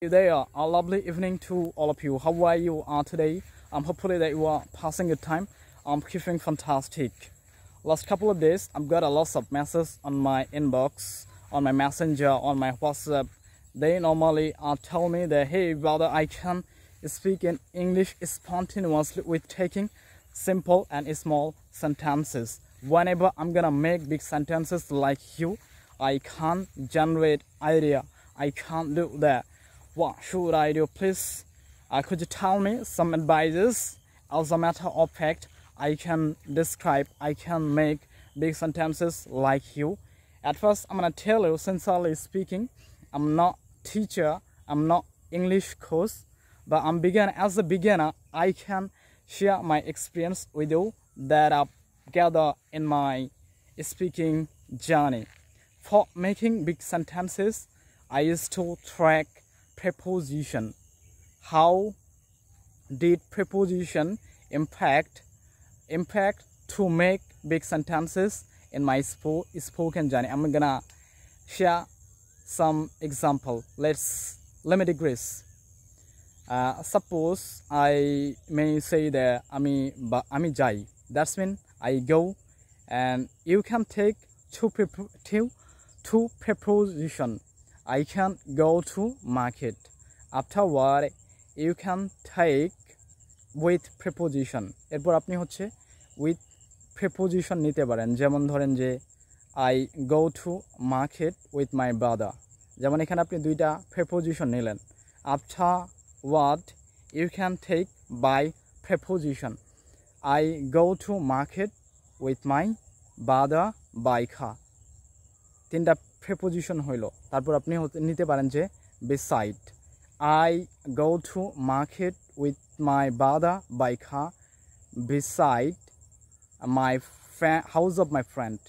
There, a lovely evening to all of you. How are you today? Hopefully that you are passing good time. I'm keeping fantastic. Last couple of days, I've got a lot of messages on my inbox, on my messenger, on my WhatsApp. They normally tell me that, hey brother, I can speak in English spontaneously with taking simple and small sentences. Whenever I'm gonna make big sentences like you, I can't generate idea. I can't do that. What should I do? Please, could you tell me some advices? As a matter of fact, I can make big sentences like you. At first, I'm gonna tell you, sincerely speaking, I'm not teacher, I'm not English coach, but as a beginner, I can share my experience with you that I've gathered in my speaking journey. For making big sentences, I used to track preposition. How did preposition impact to make big sentences in my spoken journey? I'm gonna share some example. Let me digress. Suppose I may say that ami jai. That's mean I go, and you can take two preposition. I can go to market. Afterward, you can take with preposition. এরপর আপনি হচ্ছে with preposition নিতে পারেন। যেমন ধরেন যে I go to market with my brother. যেমন এখানে আপনি দুইটা preposition নিলেন। Afterward, you can take by preposition. I go to market with my brother by car. তিনটা preposition হইলো। তারপর আপনি নিতে পারেন যে beside. I go to market with my brother by car beside my house of my friend.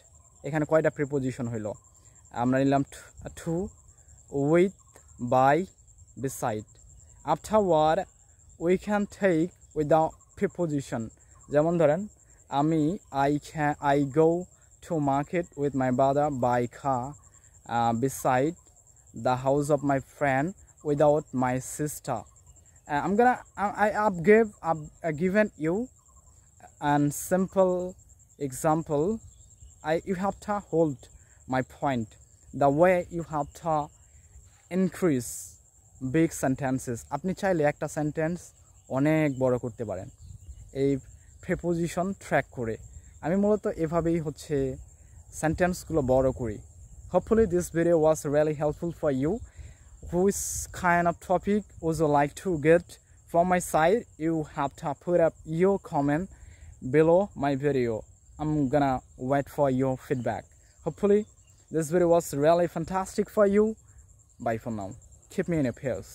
এখানে কয়টা preposition হইলো? আমরা নিলাম to, with, by, beside. Afterward, we can take without preposition. যেমন ধরেন I go to market with my brother by car beside the house of my friend without my sister. I've given you a simple example. You have to hold my point. The way you have to increase big sentences. আপনি চাইলে একটা sentence অনেক বড় করতে পারেন এই preposition track করে। আমি মূলত এভাবেই হচ্ছে সেন্টেন্সগুলো বড় করি। Hopefully this video was really helpful for you. Which kind of topic would you like to get from my side? You have to put up your comment below my video. I'm gonna wait for your feedback. Hopefully this video was really fantastic for you. Bye for now. Keep me in your prayers.